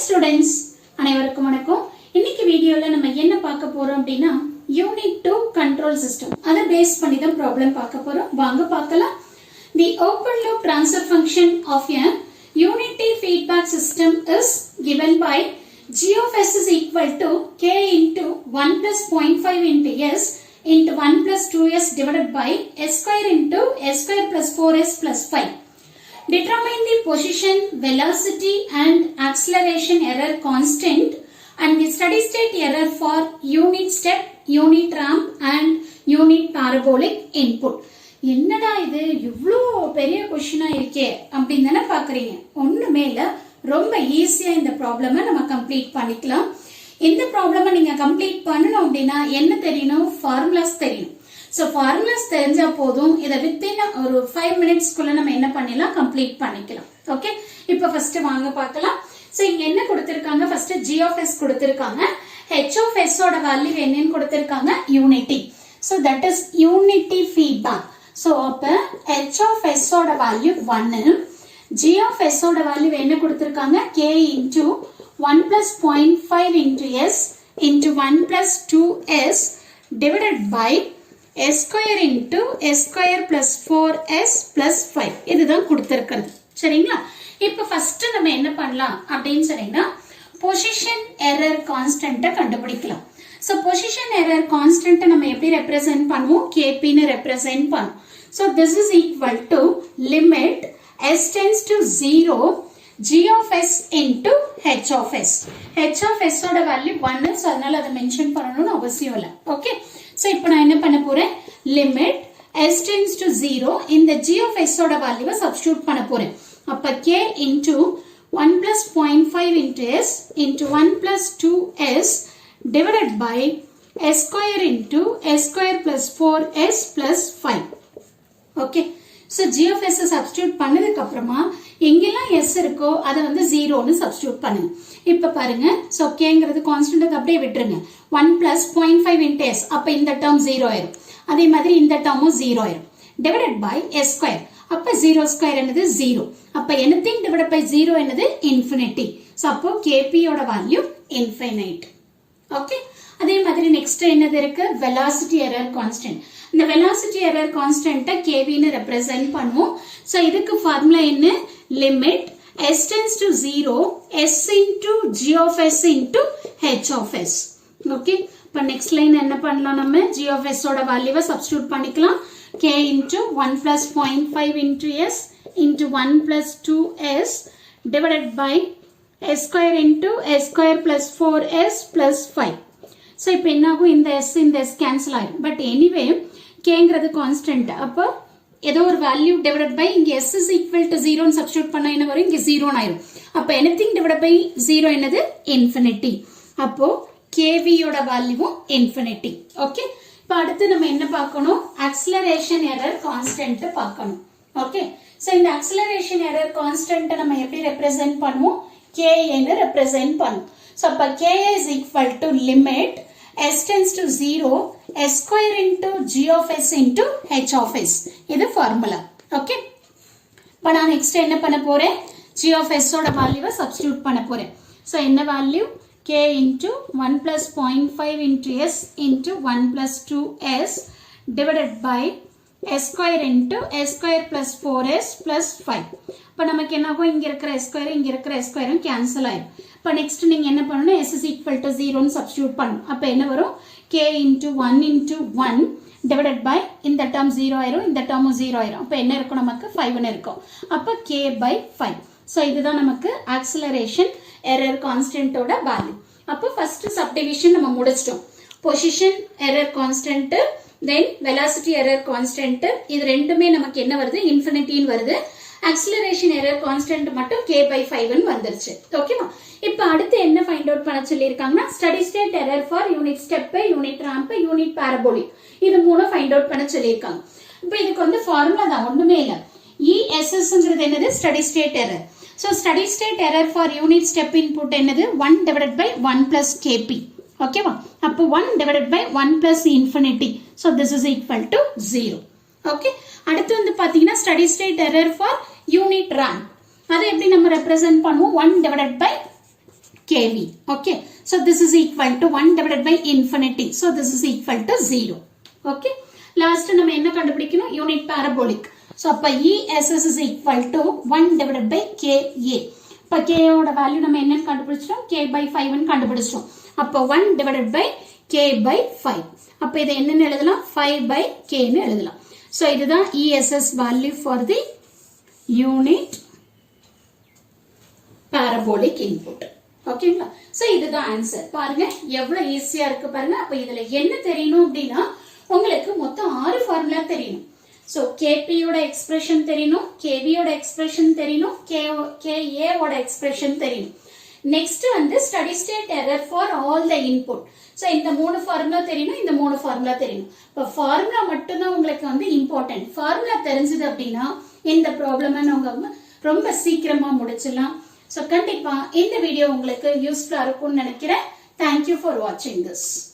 students, அனைவருக்கும் வணக்கம். இன்னைக்கு வீடியோல நம்ம என்ன பார்க்க போறோம் அப்படினா யூனிட் 2 கண்ட்ரோல் சிஸ்டம். அத பேஸ் பண்ணி தான் ப்ராப்ளம் பார்க்க போறோம். வாங்க பார்க்கலாம். The open loop transfer function of a unity feedback system is given by g of s is equal to k into 1 plus 0.5 into s into 1 plus 2s divided by s square into s square plus 4s plus 5. Determine the position, velocity and acceleration error constant and the steady state error for unit step, unit ramp and unit parabolic input. என்னடா இது இவ்ளோ பெரிய क्वेश्चनா இருக்கே அப்படினு தான பாக்குறீங்க. ஒண்ணுமே இல்ல, ரொம்ப ஈஸியா இந்த ப்ராப்ளமை நம்ம கம்ப்ளீட் பண்ணிக்கலாம். இந்த ப்ராப்ளமை நீங்க கம்ப்ளீட் பண்ணனும் அப்படினா என்ன தெரியணும்? ஃபார்முலாஸ் தெரியணும். சோ ஃபார்முலாஸ் தெரிஞ்சா போதும், இத வித்தின் ஒரு 5 minutes குள்ள நம்ம என்ன பண்ணிடலாம்? கம்ப்ளீட் பண்ணிக்கலாம். ஓகே, இப்போ ஃபர்ஸ்ட் வாங்க பார்க்கலாம். சோ இங்க என்ன கொடுத்திருக்காங்க? ஃபர்ஸ்ட் g of s கொடுத்திருக்காங்க. h of s ஓட வேல்யூ என்னன்னு கொடுத்திருக்காங்க? Unity. So that is unity feedback. So அப்ப h of s ஓட வேல்யூ 1, g of s ஓட வேல்யூ என்ன கொடுத்திருக்காங்க? k into 1 plus 0.5 into s into 1 plus 2s divided by s square into s square plus 4s plus 5. இதுதான் கொடுத்திருக்கிறது. சரிங்களா? இப்போ first நம்ம என்ன பண்ணலாம் அப்படினு சொன்னீங்கன்னா பொசிஷன் எரர் கான்ஸ்டன்ட்ட கண்டுபிடிக்கலாம். சோ பொசிஷன் எரர் கான்ஸ்டன்ட் நம்ம எப்படி ரெப்ரசன்ட் பண்ணுவோம்? kp னு ரெப்ரசன்ட் பண்ணுவோம். So this is equal to limit s tends to 0 g of s into h of s. h of s ஓட வேல்யூ 1, சோ அதனால அதை மென்ஷன் பண்ணணும்னு அவசியம் இல்ல. ஓகே, சோ இப்போ நான் என்ன பண்ண போறேன்? லிமிட் s tends to 0 இந்த g of s ஓட வேல்யூவை சப்ஸ்டிட்யூட் பண்ண போறேன். அப்ப k into 1 plus 0.5 into s into 1 plus 2s divided by s square into s square plus 4s plus 5. Okay, so g of s substitute பண்ணதுக்கு அப்புறமா எங்கெல்லாம் s இருக்கோ அதை வந்து 0 னு சப்ஸ்டிட்யூட் பண்ணுங்க. இப்ப பாருங்க, சோ kங்கிறது கான்ஸ்டன்ட் அப்படியே விட்டுருங்க. 1 plus 0.5 into s, அப்ப இந்த டேர்ம் 0 ஆயிரும். அதே மாதிரி இந்த டேர்மும் 0 ஆயிரும். divided by s square, அப்ப 0 ஸ்கொயர் என்னது? 0. அப்ப anything divided by 0 என்னது? infinity. சோ அப்போ kp ஓட வேல்யூ infinite. ஓகே, அதே மாதிரி நெக்ஸ்ட் என்னது இருக்கு? velocity error constant. இந்த velocity error constant kv னு ரெப்ரசன்ட் பண்ணுவோம். சோ இதுக்கு ஃபார்முலா என்ன? Limit s tends to 0 s into g of s into h of s. Okay, இப்ப நெக்ஸ்ட் லைன் என்ன பண்ணலாம்? நம்ம g of s ஓட வேல்யூவை சப்ஸ்டிட்யூட் பண்ணிக்கலாம். k into 1 plus 0.5 into s into 1 plus 2s divided by s square into s square plus 4s plus 5. so இப்போ என்ன ஆகும்? இந்த s கேன்சல் ஆயிடும். பட் எனிவே kங்கிறது கான்ஸ்டன்ட். அப்போ ஏதோ ஒரு வேல்யூ டிவைடட் பை இங்க s is equal to 0 னு சப்ஸ்டிட்யூட் பண்ணா என்ன வரும்? இங்க 0 னு ஆயிடும். அப்ப anything divided by 0 என்னது? infinity. அப்போ kv யோட வேல்யூவும் infinity. ஓகே, இப்ப அடுத்து நம்ம என்ன பார்க்கணும்? acceleration error constant பார்க்கணும். ஓகே, சோ இந்த acceleration error constant நம்ம எப்படி ரெப்ரசன்ட் பண்ணுவோம்? k னு ரெப்ரசன்ட் பண்ணுவோம். சோ அப்ப k is equal to limit s tends to 0 s square into g of s into h of s. இது ஃபார்முலா. ஓகே, இப்ப நான் நெக்ஸ்ட் என்ன பண்ண போறேன்? g of s ஓட வேல்யூவை சப்ஸ்டிட்யூட் பண்ண போறேன். சோ என்ன value? k into 1 plus 0.5 into s into 1 plus 2s divided by s square into s square plus 4s plus 5. இப்ப நமக்கு என்ன ஆகும்? இங்க இருக்கிற s square இங்க இருக்கிற s square கேன்சல் ஆயிடும். இப்ப நெக்ஸ்ட் நீங்க என்ன பண்ணணும்? s is equal to 0 னு சப்ஸ்டிட்யூட் பண்ணணும். அப்ப என்ன வரும்? k into 1 into 1 divided by இந்த டேர்ம் 0 ஆயிரும், இந்த டேர்மும் 0 ஆயிரும். அப்ப என்ன இருக்கும்? நமக்கு 5 னு இருக்கும். அப்ப k by 5. சோ இதுதான் நமக்கு acceleration error constant ஓட வேல்யூ. அப்போ ஃபர்ஸ்ட் சப்டிவிஷன் நம்ம முடிச்சிட்டோம். பொசிஷன் எரர் கான்ஸ்டன்ட், தென் வெலாசிட்டி எரர் கான்ஸ்டன்ட், இது ரெண்டுமே நமக்கு என்ன வருது? இன்ஃபினிட்டின்னு வருது. acceleration error constant மட்டும் k by 5 னு வந்துருச்சு. ஓகேவா? இப்போ அடுத்து என்ன ஃபைண்ட் அவுட் பண்ண சொல்லிருக்காங்கன்னா study state error for unit step, unit ramp, unit parabolic, இது மூணு ஃபைண்ட் அவுட் பண்ண சொல்லிருக்காங்க. இப்போ இதுக்கு வந்து ஃபார்முலா தான், ஒண்ணுமே இல்ல. ESSங்கிறது என்னது? Study state error. So steady state error for unit step input என்னது? 1 divided by 1 plus kp. ஓகேவா? அப்போ 1 divided by 1 plus infinity. So this is equal to 0. Okay, அடுத்து வந்து பாத்தீங்கன்னா steady state error for unit ramp. அதை எப்படி நம்ம represent பண்ணுவோம்? 1 divided by kV. Okay. So this is equal to 1 divided by infinity. So this is equal to 0. Okay. Last நம்ம என்ன கண்டுபிடிக்கணும்? Unit parabolic. So அப்ப ESS is equal to 1 divided by KA. இப்ப K ஓட value நம்ம என்ன கண்டுபிடிச்சிட்டோம்? K by 5 ன்னு கண்டுபிடிச்சிட்டோம். அப்ப 1 divided by K by 5. அப்ப இதை என்னன்னு எழுதலாம்? 5 by K ன்னு எழுதலாம். So இதுதான் ESS value for the unit parabolic input. ஓகேங்களா? சோ இதுதான் ஆன்சர். பாருங்க எவ்வளவு ஈஸியா இருக்கு பாருங்க. அப்ப இதுல என்ன தெரியணும் அப்படின்னா உங்களுக்கு மொத்தம் 6 ஃபார்முலா தெரியணும். சோ KP யோட எக்ஸ்பிரஷன் தெரியணும், KV யோட எக்ஸ்பிரஷன் தெரியணும், KA ஓட எக்ஸ்பிரஷன் தெரியணும். நெக்ஸ்ட் வந்து study state error for all the input. So இந்த 3 ஃபார்முலா தெரியணும், இந்த 3 ஃபார்முலா தெரியணும். இப்ப ஃபார்முலா மட்டும் தான் உங்களுக்கு வந்து இம்பார்ட்டன்ட். ஃபார்முலா தெரிஞ்சது அப்படின்னா இந்த ப்ராப்ளமை நம்ம ரொம்ப சீக்கிரமா முடிச்சிடலாம். சோ கண்டிப்பா இந்த வீடியோ உங்களுக்கு யூஸ்ஃபுல்லா இருக்கும்னு நினைக்கிறேன். Thank you for watching this.